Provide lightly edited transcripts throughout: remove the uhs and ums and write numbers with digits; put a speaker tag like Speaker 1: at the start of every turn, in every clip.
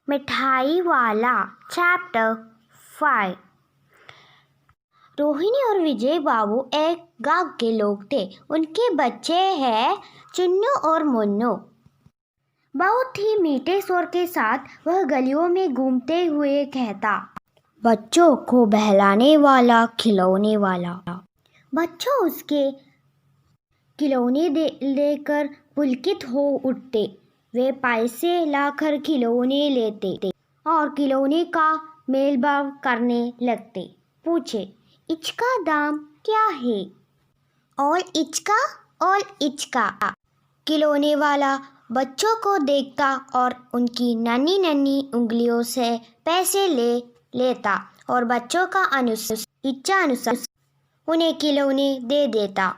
Speaker 1: मिठाई वाला चैप्टर 5। रोहिणी और विजय बाबू एक गांव के लोग थे। उनके बच्चे हैं चुन्नू और मुन्नू। बहुत ही मीठे स्वर के साथ वह गलियों में घूमते हुए कहता, बच्चों को बहलाने वाला खिलौने वाला। बच्चों उसके खिलौने लेकर पुलकित हो उठते। वे पैसे लाकर खिलौने लेते और खिलौने का मेलभाव करने लगते। पूछे, इसका दाम क्या है? और इचका। खिलौने वाला बच्चों को देखता और उनकी नन्ही नन्ही उंगलियों से पैसे ले लेता और बच्चों का इच्छा अनुसार उन्हें खिलौने दे देता।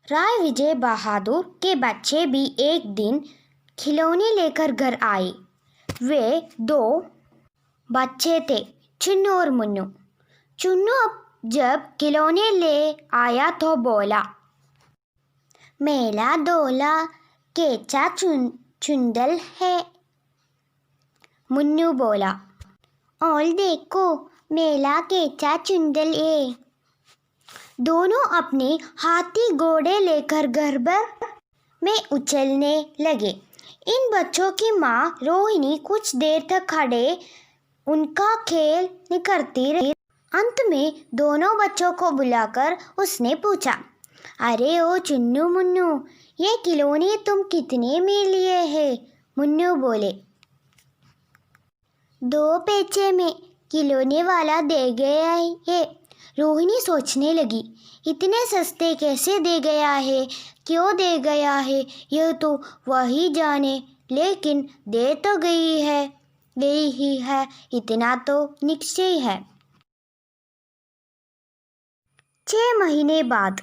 Speaker 1: राय विजय बहादुर के बच्चे भी एक दिन खिलौने लेकर घर आए। वे 2 बच्चे थे, चुन्नू और मुन्नू। चुन्नू जब खिलौने ले आया तो बोला, मेला डोला केचा चुंदल है। मुन्नू बोला, और देखो मेला केचा चुंदल है। दोनों अपने हाथी घोड़े लेकर घर भर में उछलने लगे। इन बच्चों की माँ रोहिणी कुछ देर तक खड़े उनका खेल करती रही। अंत में दोनों बच्चों को बुलाकर उसने पूछा, अरे ओ चुन्नू मुन्नू, ये खिलौने तुम कितने में लिए हैं? मुन्नू बोले, 2 पैसे में खिलौने वाला दे गया है। रोहिणी सोचने लगी, इतने सस्ते कैसे दे गया है, क्यों दे गया है, यह तो वही जाने, लेकिन दे तो गई ही है, इतना तो निश्चय है। 6 महीने बाद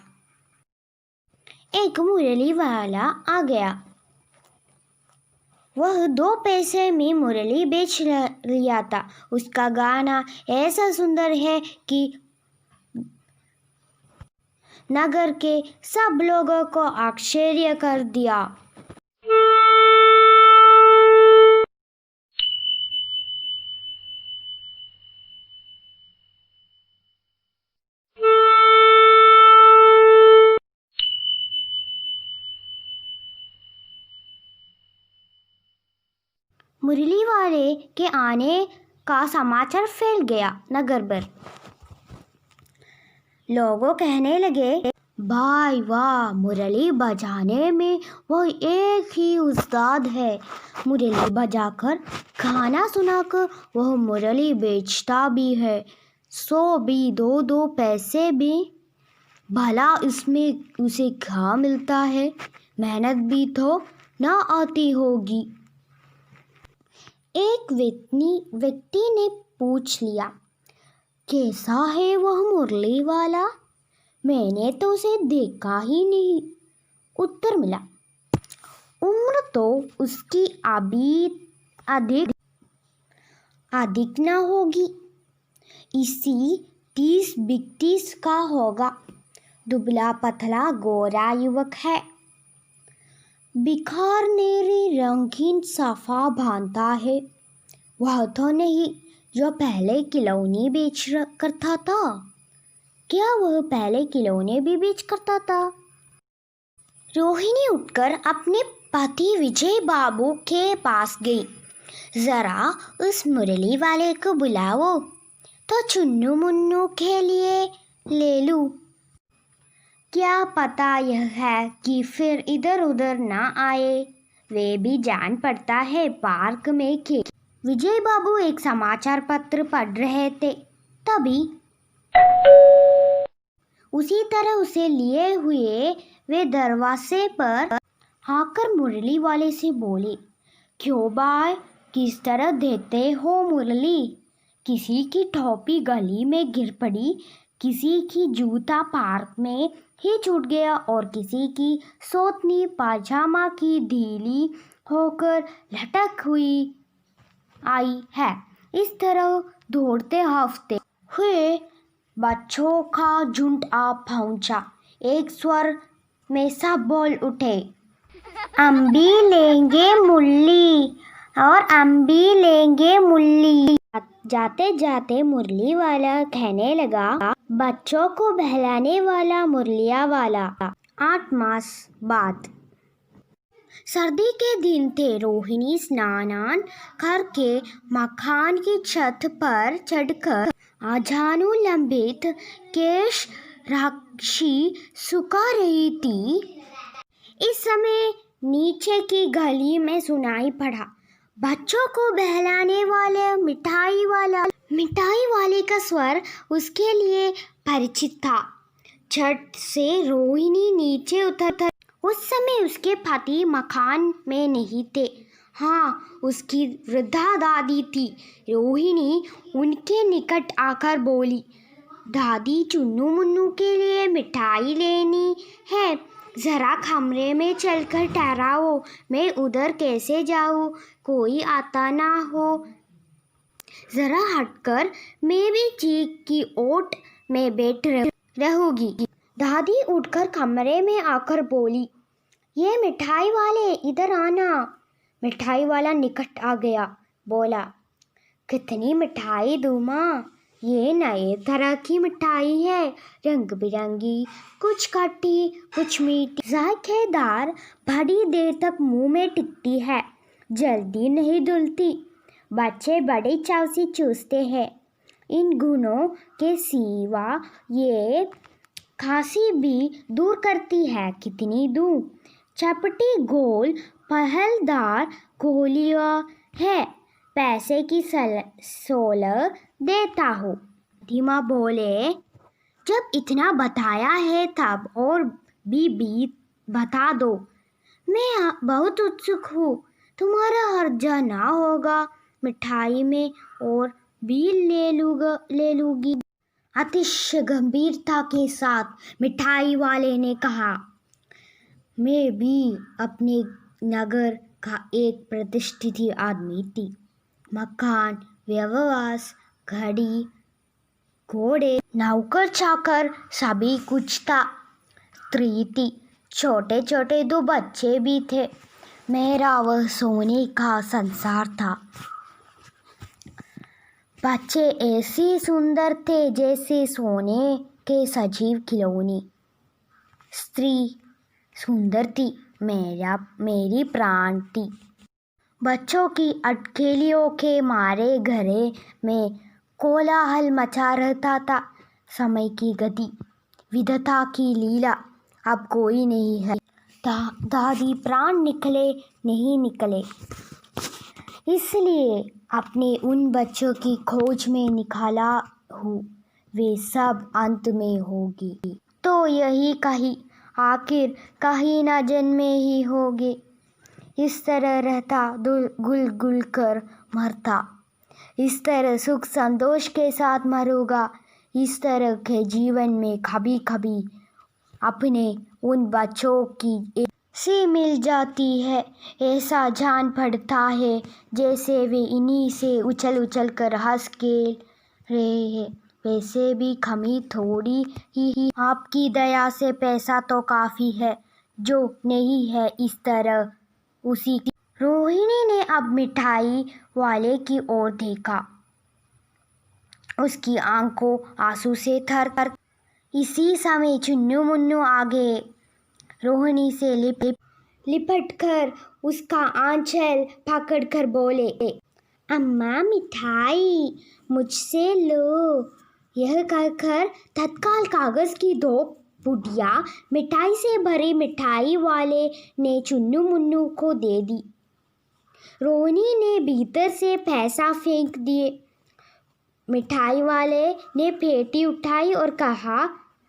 Speaker 1: एक मुरली वाला आ गया। वह 2 पैसे में मुरली बेच लिया था। उसका गाना ऐसा सुंदर है कि नगर के सब लोगों को आश्चर्य कर दिया। मुरली वाले के आने का समाचार फैल गया नगर भर। लोगों कहने लगे, भाई वाह, मुरली बजाने में वो एक ही उस्ताद है। मुरली बजाकर गाना सुनाकर वह मुरली बेचता भी है, 100 भी, 2 पैसे भी। भला इसमें उसे क्या मिलता है? मेहनत भी तो ना आती होगी। एक व्यक्ति ने पूछ लिया, कैसा है वह मुरली वाला? मैंने तो उसे देखा ही नहीं। उत्तर मिला, उम्र तो उसकी अधिक ना होगी, इसी 30-32 का होगा। दुबला पतला गोरा युवक है, बिखारनेरी रंगीन साफा बांधता है। वह तो नहीं जो पहले खिलौने बेच करता था। क्या वह पहले खिलौने भी बेच करता था? रोहिणी उठकर अपने पति विजय बाबू के पास गई। जरा उस मुरली वाले को बुलाओ तो चुन्नू मुन्नू के लिए ले लूं। क्या पता यह है कि फिर इधर उधर ना आए। वे भी जान पड़ता है पार्क में खेल। विजय बाबू एक समाचार पत्र पढ़ रहे थे, तभी उसी तरह उसे लिए हुए वे दरवाजे पर आकर मुरली वाले से बोले, क्यों भाई, किस तरह देते हो मुरली? किसी की टोपी गली में गिर पड़ी, किसी की जूता पार्क में ही छूट गया और किसी की सोतनी पाजामा की ढीली होकर लटक हुई आई है। इस तरह दौड़ते हफ्ते हुए बच्चों का झुंड आ पहुंचा। एक स्वर में सब बोल उठे, हम भी लेंगे मुरली, और हम भी लेंगे मुरली। जाते जाते मुरली वाला कहने लगा, बच्चों को बहलाने वाला मुरलिया वाला। 8 मास बाद सर्दी के दिन थे। रोहिणी स्नान करके मकान की छत पर चढ़कर आजानु लंबित केश राक्षी सुखा रही थी। इस समय नीचे की गली में सुनाई पड़ा, बच्चों को बहलाने वाले मिठाई वाला। मिठाई वाले का स्वर उसके लिए परिचित था। झट से रोहिणी नीचे उतर। उस समय उसके पति मकान में नहीं थे। हाँ, उसकी वृद्धा दादी थी। रोहिणी उनके निकट आकर बोली, दादी, चुन्नू मुन्नू के लिए मिठाई लेनी है, जरा कमरे में चलकर ठहराओ। मैं उधर कैसे जाऊँ, कोई आता ना हो। जरा हटकर मैं भी चीख की ओट में बैठ रहूंगी। दादी उठकर कमरे में आकर बोली, ये मिठाई वाले, इधर आना। मिठाई वाला निकट आ गया। बोला, कितनी मिठाई दूँ माँ? ये नए तरह की मिठाई है, रंग बिरंगी, कुछ खट्टी कुछ मीठी, जायकेदार, बड़ी देर तक मुंह में टिकती है, जल्दी नहीं धुलती। बच्चे बड़े चाव से चूसते हैं। इन गुणों के सिवा ये खांसी भी दूर करती है। कितनी दूं? चपटी गोल पहलदार गोलियां है, पैसे की 16 देता हूँ। धीमा बोले, जब इतना बताया है तब और भी बता दो। मैं बहुत उत्सुक हूँ, तुम्हारा हर्जा ना होगा। मिठाई में और भी ले लूँगी। अतिशय गंभीरता के साथ मिठाई वाले ने कहा, मैं भी अपने नगर का एक प्रतिष्ठित आदमी थी। मकान, व्यवसाय, घड़ी, घोड़े, नौकर चाकर सभी कुछ था। स्त्री थी, छोटे छोटे 2 बच्चे भी थे। मेरा वह सोने का संसार था। बच्चे ऐसे सुंदर थे जैसे सोने के सजीव खिलौने। स्त्री सुंदर थी, मेरी प्राण थी। बच्चों की अटखेलियों के मारे घरे में कोलाहल मचा रहता था। समय की गति, विधाता की लीला, अब कोई नहीं है। दादी प्राण निकले नहीं निकले, इसलिए अपने उन बच्चों की खोज में निकाला हूँ। वे सब अंत में होगी तो यही कहीं, आखिर कहीं ना जन्मे ही होगे। इस तरह रहता गुल गुल कर मरता, इस तरह सुख संतोष के साथ मरूंगा। इस तरह के जीवन में कभी कभी अपने उन बच्चों की सी मिल जाती है। ऐसा जान पड़ता है जैसे वे इन्हीं से उछल उछल कर हंस खेल रहे हैं। वैसे भी कमी थोड़ी ही, आपकी दया से पैसा तो काफ़ी है, जो नहीं है इस तरह उसी की। रोहिणी ने अब मिठाई वाले की ओर देखा। उसकी आंखों आंसू से थर। इसी समय चुन्नू मुन्नू आ गए। रोहिणी से लिपट कर उसका आंचल पकड़कर बोले, अम्मा मिठाई मुझसे लो। यह कहकर तत्काल कागज की 2 पुड़िया मिठाई से भरी मिठाई वाले ने चुन्नू मुन्नू को दे दी। रोहिणी ने भीतर से पैसा फेंक दिए। मिठाई वाले ने पेटी उठाई और कहा,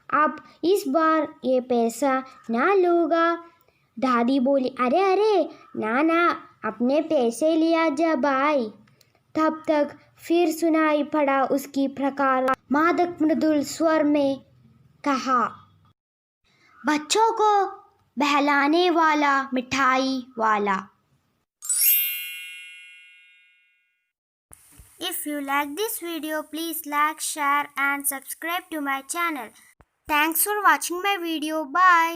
Speaker 1: अब इस बार ये पैसा ना लूँगा। दादी बोली, अरे अरे, ना, अपने पैसे लिया जा भाई। तब तक फिर सुनाई पड़ा उसकी प्रकार मादक मृदुल स्वर में कहा, बच्चों को बहलाने वाला मिठाई वाला। If you like this video, please like, share and subscribe to my channel. Thanks for watching my video. Bye.